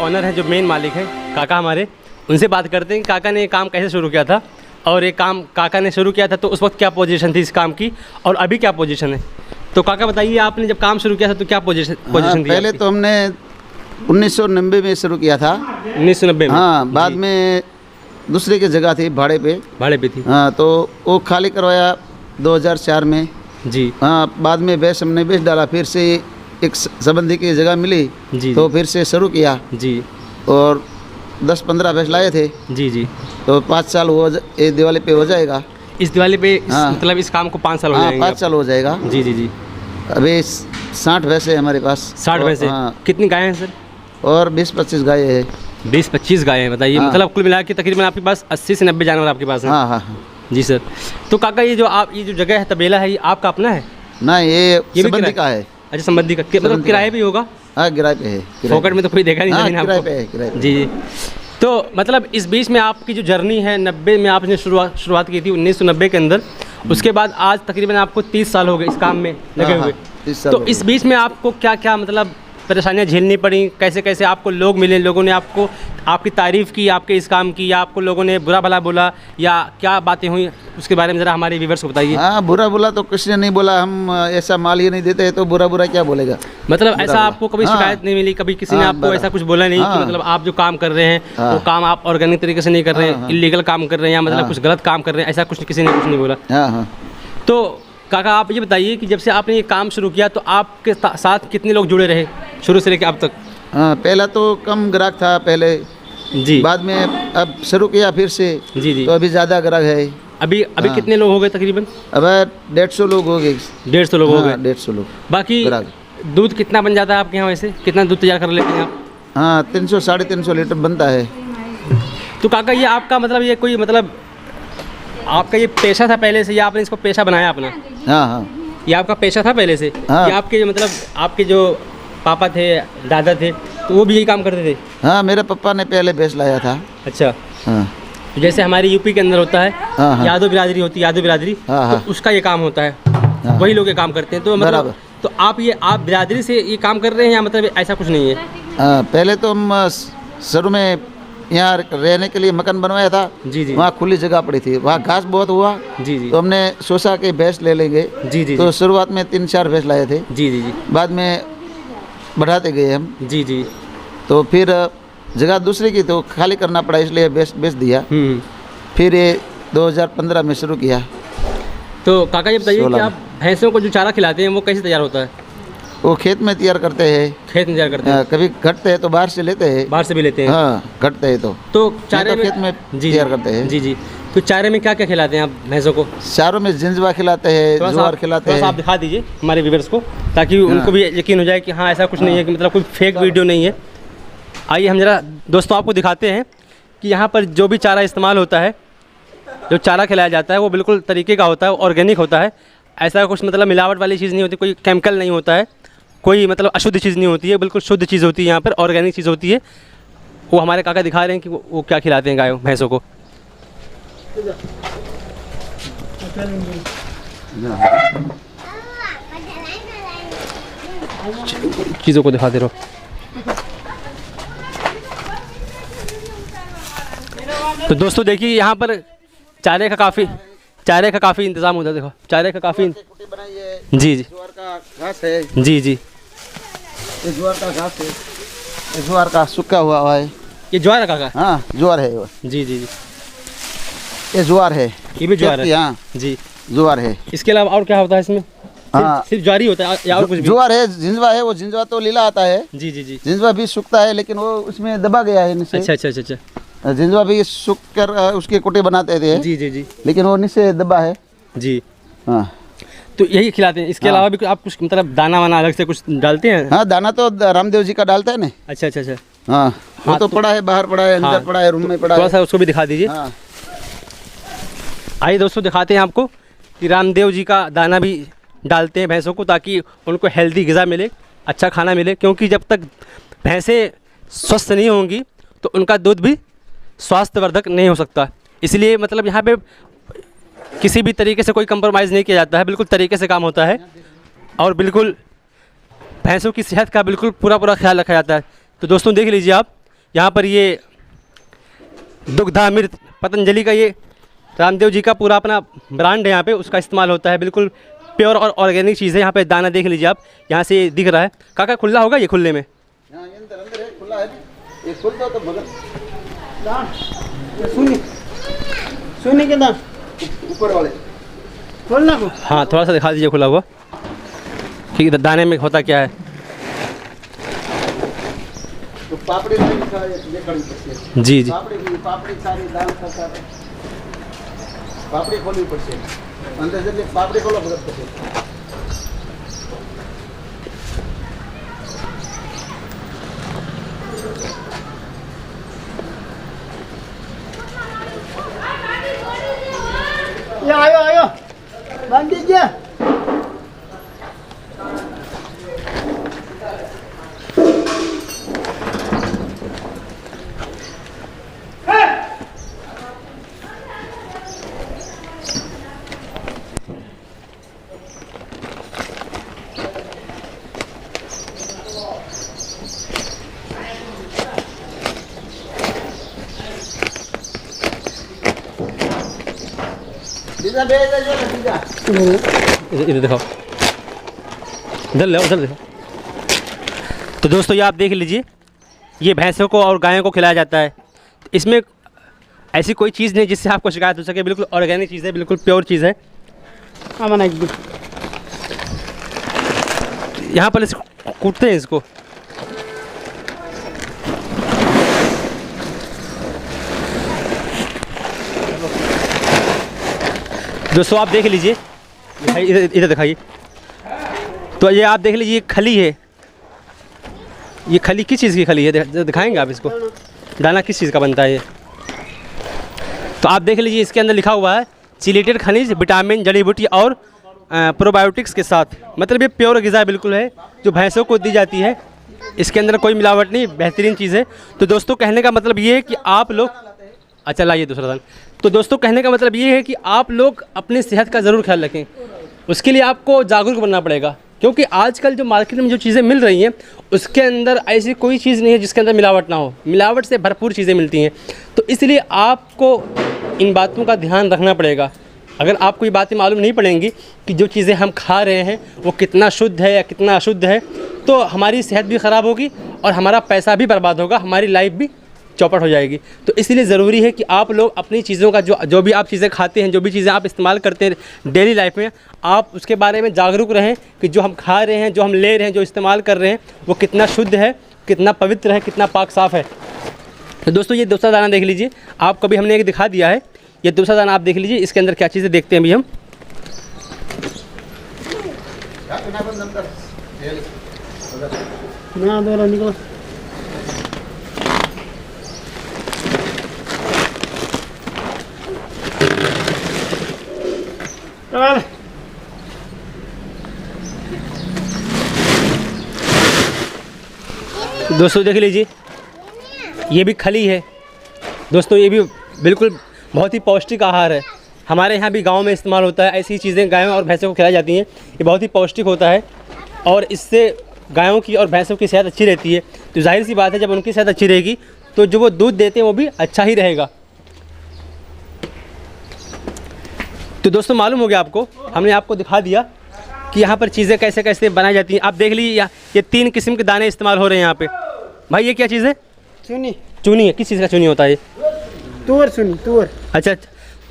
Honour हैं, जो main मालिक हैं काका हमारे, उनसे बात करते हैं कि काका ने ये काम कैसे शुरू किया था और ये काम काका ने शुरू किया था तो उस वक्त क्या पोजीशन थी इस काम की और अभी क्या पोजीशन है। तो काका बताइए, आपने जब काम शुरू किया था तो क्या पोजीशन थी? पहले तो हमने 1990 में शुरू किया था। 1990 में? हाँ, बाद में दूसरे की जगह थी, भाड़े पे थी। हाँ, तो वो खाली करवाया 2004 में जी। हाँ, बाद में भैंस हमने बेच डाला, फिर से एक संबंधी की जगह मिली जी, तो फिर से शुरू किया जी। और 10-15 भैंस लाए थे जी जी। तो 5 साल ये दिवाली पे हो जाएगा। इस दिवाली पे हाँ। मतलब इस काम को 5 साल हो हाँ, जाएंगे? 5 साल हो जाएगा। जी जी जी। अभी 60 भैंस है हमारे पास। 60 भैंस? हाँ। कितनी गायें हैं सर? और 20-25 गाय है। 20-25 गायें हैं, बताइए। हाँ। मतलब कुल मिला के तकरीबन आपके पास 80 से 90 जानवर आपके पास हैं? हाँ हाँ हाँ। जी सर। तो काका ये जो जगह है, तबेला है, ये आपका अपना है? ना, ये भी संबंधी का है। अच्छा, संबंधी का। मतलब किराए भी होगा? हाँ, किराए पे है। फोकट में तो कोई देखा नहीं हाँ, जमीन किराए आपको? पे है, किराए पे। जी जी। तो मतलब इस बीच में आपकी जो जर्नी है, 90 में आपने शुरुआत की थी 1990 के अंदर, उसके बाद आज तकरीबन आपको 30 साल हो गए इस काम में लगे हाँ, हुए। 30 साल तो हो इस गए। बीच में आपको क्या क्या मतलब परेशानियां झेलनी पड़ी? कैसे कैसे आपको लोग मिले, लोगों ने आपको आपकी तारीफ़ की आपके इस काम की, या आपको लोगों ने बुरा भला बोला, या क्या बातें हुई, उसके बारे में ज़रा हमारे व्यूअर्स को बताइए। हाँ, बुरा बोला तो किसी ने नहीं बोला, हम ऐसा माल ही नहीं देते तो बुरा क्या बोलेगा। मतलब ऐसा आपको कभी हाँ। शिकायत नहीं मिली, कभी किसी ने हाँ, आपको ऐसा कुछ बोला नहीं कि हाँ। मतलब आप जो काम कर रहे हैं हाँ। वो काम आप ऑर्गेनिक तरीके से नहीं कर रहे हैं, इलीगल काम कर रहे हैं, या मतलब कुछ गलत काम कर रहे हैं, ऐसा कुछ किसी ने कुछ नहीं बोला? हाँ हाँ। तो काका आप ये बताइए कि जब से आपने ये काम शुरू किया तो आपके साथ कितने लोग जुड़े रहे शुरू से लेकर अब तक? हाँ, पहला तो कम ग्राहक था पहले जी। बाद में अब शुरू किया फिर से जी जी। तो अभी ज़्यादा ग्राहक है। अभी हाँ। कितने लोग हो गए तकरीबन? अब 150 लोग हो गए। 150 लोग हो गए। 150 लोग। बाकी ग्राहक। दूध कितना बन जाता है आपके यहाँ वैसे? कितना दूध तैयार कर लेते हैं आप? हाँ, 300-350 लीटर बनता है। तो काका ये आपका मतलब ये कोई मतलब आपका ये पेशा था पहले से, या आपने इसको पेशा बनाया अपना? हाँ हाँ। ये आपका पेशा था पहले से? हाँ। या आपके मतलब आपके जो पापा थे, दादा थे, तो वो भी यही काम करते थे? हाँ, मेरे पापा ने पहले भैंस लाया था। अच्छा। हाँ जैसे हमारे यूपी के अंदर होता है, हाँ हाँ। यादव बिरादरी होती है, यादव बिरादरी, हाँ हाँ। तो उसका ये काम होता है, हाँ। वही लोग ये काम करते हैं। तो मतलब बराबर। तो आप बिरादरी से ये काम कर रहे हैं, या मतलब ऐसा कुछ नहीं है? हाँ, पहले तो हम शुरू में यहाँ रहने के लिए मकान बनवाया था। जी जी। वहाँ खुली जगह पड़ी थी, वहाँ घास बहुत हुआ। जी जी। तो हमने सोचा कि भैंस ले लेंगे। जी जी। तो शुरुआत में 3-4 भैंस लाए थे, जी जी जी। बाद में बढ़ाते गए हम। जी जी। तो फिर जगह दूसरी की तो खाली करना पड़ा, इसलिए बेच दिया। फिर ये 2015 में शुरू किया। तो काका ये बताइए कि 16 आप भैंसों को जो चारा खिलाते हैं वो कैसे तैयार होता है? वो खेत में तैयार करते हैं। खेत में तैयार करते हैं? कभी घटते हैं तो बाहर से लेते हैं। बाहर से भी लेते हैं? हाँ, घटते हैं तो चारे खेत में जी तैयार करते हैं। जी जी। तो चारे में क्या क्या खिलाते हैं आप भैंसों को? चारों में जिंजवा खिलाते हैं, ज्वार खिलाते थोड़ा सा हैं। आप दिखा दीजिए हमारे व्यूअर्स को, ताकि उनको भी यकीन हो जाए कि हाँ ऐसा कुछ नहीं है, कि मतलब कोई फेक वीडियो नहीं है। आइए हम जरा दोस्तों आपको दिखाते हैं कि यहाँ पर जो भी चारा इस्तेमाल होता है, जो चारा खिलाया जाता है वो बिल्कुल तरीके का होता है, ऑर्गेनिक होता है। ऐसा कुछ मतलब मिलावट वाली चीज़ नहीं होती, कोई केमिकल नहीं होता है, कोई मतलब अशुद्ध चीज़ नहीं होती है, बिल्कुल शुद्ध चीज़ होती है यहाँ पर, ऑर्गेनिक चीज़ होती है। वो हमारे काका दिखा रहे हैं कि वो क्या खिलाते हैं गायों भैंसों को। चीज़ों को दिखाते रहो। तो दोस्तों देखिए यहाँ पर चारे का काफ़ी इंतज़ाम होता है। देखो चारे का काफ़ी जी जी। ज्वार का घास है। जी जी। ये ज्वार का घास है, ये ज्वार का सूखा हुआ है। ये ज्वार है काका? हाँ, ज्वार है वो। जी जी जी। ये ज्वार है। ये भी ज्वार है? हाँ जी। ज्वार है। इसके अलावा और क्या होता है इसमें? हाँ, सिर्फ ज्वार ही होता है या और कुछ भी? ज्वार है, जिंजवा है। वो जिंजवा तो लीला आता है। जी जी जी। जिंजवा भी सूखता है, लेकिन वो उसमें दबा गया है नीचे। अच्छा अच्छा अच्छा अच्छा। जिंजवा भी सूख कर उसके कुटे बनाते थे। जी जी जी। लेकिन वो नीचे दबा है। जी। हाँ, तो यही खिलाते हैं? इसके अलावा भी आप कुछ मतलब दाना वाना अलग से कुछ डालते हैं? हाँ, दाना तो रामदेव जी का डालता है ना। अच्छा अच्छा अच्छा। हाँ, वो तो पड़ा है, बाहर पड़ा है, अंदर हाँ। पड़ा है, रूम में पड़ा थोड़ा है। सा उसको भी दिखा दीजिए। हाँ। आइए दोस्तों दिखाते हैं आपको कि रामदेव जी का दाना भी डालते हैं भैंसों को, ताकि उनको हेल्दी ग़िज़ा मिले, अच्छा खाना मिले। क्योंकि जब तक भैंसें स्वस्थ नहीं होंगी तो उनका दूध भी स्वास्थ्यवर्धक नहीं हो सकता। इसलिए मतलब यहाँ पे किसी भी तरीके से कोई कंप्रोमाइज़ नहीं किया जाता है, बिल्कुल तरीके से काम होता है और बिल्कुल भैंसों की सेहत का बिल्कुल पूरा ख्याल रखा जाता है। तो दोस्तों देख लीजिए आप यहाँ पर ये दुग्धामृत पतंजलि का ये रामदेव जी का पूरा अपना ब्रांड है यहाँ पे, उसका इस्तेमाल होता है। बिल्कुल प्योर और ऑर्गेनिक चीज़ है। यहाँ पे दाना देख लीजिए आप, यहाँ से ये दिख रहा है। काका खुला होगा ये खुले में? यहाँ अंदर है, खुला है। ये खुलता तो मगर सुनी के दाम ऊपर वाले खोलना को। हाँ थोड़ा सा दिखा दीजिए खुला हुआ कि दाने में होता क्या है। तो पापड़ी में लिखा है ये कड़ी पड़ती है। जी जी पापड़ी सारी दाल का सारे पापड़ी खोली ऊपर से अंदर से पापड़ी खोलो बगल से। ये आयो बांध दीजिए। इधर दिखाओ, इधर ले उधर देखो। तो दोस्तों ये आप देख लीजिए, ये भैंसों को और गायों को खिलाया जाता है। इसमें ऐसी कोई चीज़ नहीं जिससे आपको शिकायत हो सके। बिल्कुल ऑर्गेनिक चीज़ है, बिल्कुल प्योर चीज़ है। यहाँ पर इसको कूटते हैं इसको। दोस्तों आप देख लीजिए, इधर दिखाइए। तो ये आप देख लीजिए, ये खली है। ये खली किस चीज़ की खली है दिखाएंगे आप इसको? दाना किस चीज़ का बनता है ये? तो आप देख लीजिए, इसके अंदर लिखा हुआ है चिलेटेड खनिज, विटामिन, जड़ी बूटी और प्रोबायोटिक्स के साथ। मतलब ये प्योर ग़िज़ा बिल्कुल है जो भैंसों को दी जाती है। इसके अंदर कोई मिलावट नहीं, बेहतरीन चीज़ है। तो दोस्तों कहने का मतलब ये है कि आप लोग, अच्छा लाइए दूसरा दान। तो दोस्तों कहने का मतलब ये है कि आप लोग अपनी सेहत का ज़रूर ख्याल रखें। उसके लिए आपको जागरूक बनना पड़ेगा, क्योंकि आजकल जो मार्केट में जो चीज़ें मिल रही हैं उसके अंदर ऐसी कोई चीज़ नहीं है जिसके अंदर मिलावट ना हो। मिलावट से भरपूर चीज़ें मिलती हैं। तो इसलिए आपको इन बातों का ध्यान रखना पड़ेगा। अगर आपको ये बातें मालूम नहीं पड़ेंगी कि जो चीज़ें हम खा रहे हैं वो कितना शुद्ध है या कितना अशुद्ध है, तो हमारी सेहत भी ख़राब होगी और हमारा पैसा भी बर्बाद होगा, हमारी लाइफ भी चौपट हो जाएगी। तो इसलिए ज़रूरी है कि आप लोग अपनी चीज़ों का जो भी आप चीज़ें खाते हैं, जो भी चीज़ें आप इस्तेमाल करते हैं डेली लाइफ में, आप उसके बारे में जागरूक रहें कि जो हम खा रहे हैं, जो हम ले रहे हैं, जो इस्तेमाल कर रहे हैं वो कितना शुद्ध है, कितना पवित्र है, कितना पाक साफ़ है। तो दोस्तों ये दूसरा दाना देख लीजिए, आपको भी हमने एक दिखा दिया है। ये दूसरा दाना आप देख लीजिए, इसके अंदर क्या चीज़ें देखते हैं अभी हम। ना दो निकलो। दोस्तों देख लीजिए, ये भी खली है। दोस्तों ये भी बिल्कुल बहुत ही पौष्टिक आहार है। हमारे यहाँ भी गांव में इस्तेमाल होता है। ऐसी चीज़ें गायों और भैंसों को खिलाई जाती हैं। ये बहुत ही पौष्टिक होता है और इससे गायों की और भैंसों की सेहत अच्छी रहती है। तो जाहिर सी बात है, जब उनकी सेहत अच्छी रहेगी तो जो वो दूध देते हैं वो भी अच्छा ही रहेगा। तो दोस्तों मालूम हो गया आपको, हमने आपको दिखा दिया कि यहाँ पर चीज़ें कैसे कैसे बनाई जाती हैं। आप देख लीजिए, ये 3 किस्म के दाने इस्तेमाल हो रहे हैं यहाँ पे। भाई ये क्या चीज़ है? चुनी। चूनी है? किस चीज़ का चूनी होता है ये? तुअर चुनी, तुअर। अच्छा,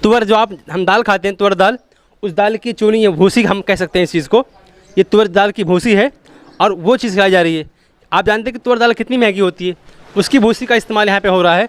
तुअर जो हम दाल खाते हैं, तुअर दाल, उस दाल की चूनी है, भूसी हम कह सकते हैं इस चीज़ को। ये तुअर दाल की भूसी है और वो चीज़ खिलाई जा रही है। आप जानते हैं कि तुअर दाल कितनी महंगी होती है, उसकी भूसी का इस्तेमाल यहाँ पे हो रहा है।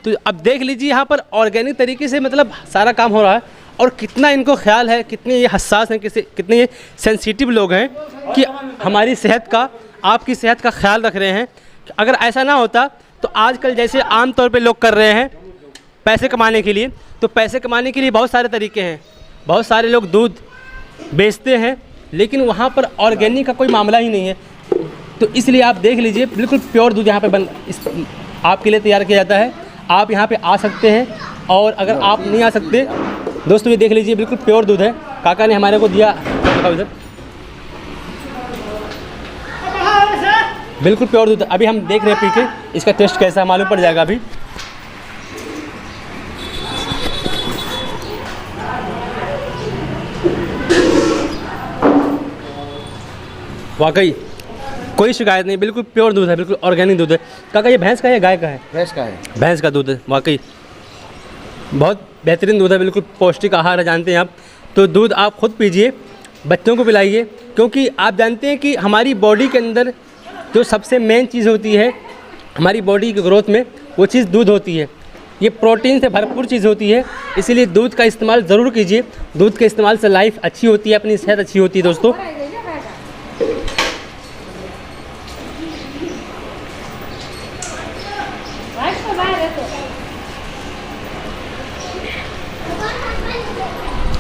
तो अब देख लीजिए, यहाँ पर ऑर्गेनिक तरीके से मतलब सारा काम हो रहा है और कितना इनको ख्याल है, कितने ये हसास हैं, कितने ये सेंसिटिव लोग हैं कि हमारी सेहत का, आपकी सेहत का ख्याल रख रहे हैं। अगर ऐसा ना होता तो आजकल जैसे आम तौर पे लोग कर रहे हैं पैसे कमाने के लिए, तो पैसे कमाने के लिए बहुत सारे तरीके हैं। बहुत सारे लोग दूध बेचते हैं, लेकिन वहाँ पर ऑर्गेनिक का कोई मामला ही नहीं है। तो इसलिए आप देख लीजिए, बिल्कुल प्योर दूध यहाँ पे आपके लिए तैयार किया जाता है। आप यहाँ पे आ सकते हैं, और अगर आप नहीं आ सकते दोस्तों, ये देख लीजिए, बिल्कुल प्योर दूध है। काका ने हमारे को दिया। बिल्कुल प्योर दूध। अभी हम देख रहे हैं पी के, इसका टेस्ट कैसा है मालूम पड़ जाएगा अभी। वाकई कोई शिकायत नहीं, बिल्कुल प्योर दूध है, बिल्कुल ऑर्गेनिक दूध है। काका ये भैंस का है या गाय का है? भैंस का है। भैंस का दूध है, वाकई बहुत बेहतरीन दूध है, बिल्कुल पौष्टिक आहार है, जानते हैं आप। तो दूध आप खुद पीजिए, बच्चों को पिलाइए, क्योंकि आप जानते हैं कि हमारी बॉडी के अंदर जो सबसे मेन चीज़ होती है हमारी बॉडी की ग्रोथ में, वो चीज़ दूध होती है। ये प्रोटीन से भरपूर चीज़ होती है, इसीलिए दूध का इस्तेमाल ज़रूर कीजिए। दूध के इस्तेमाल से लाइफ अच्छी होती है, अपनी सेहत अच्छी होती है दोस्तों।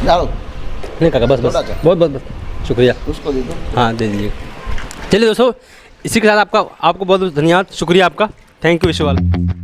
डालो नहीं काका, बस बस, थोड़ा सा। बहुत बहुत बहुत शुक्रिया। उसको दे दो। हाँ दे दीजिए। चलिए दोस्तों, इसी के साथ आपको बहुत बहुत धन्यवाद, शुक्रिया आपका, थैंक यू विश्वाल।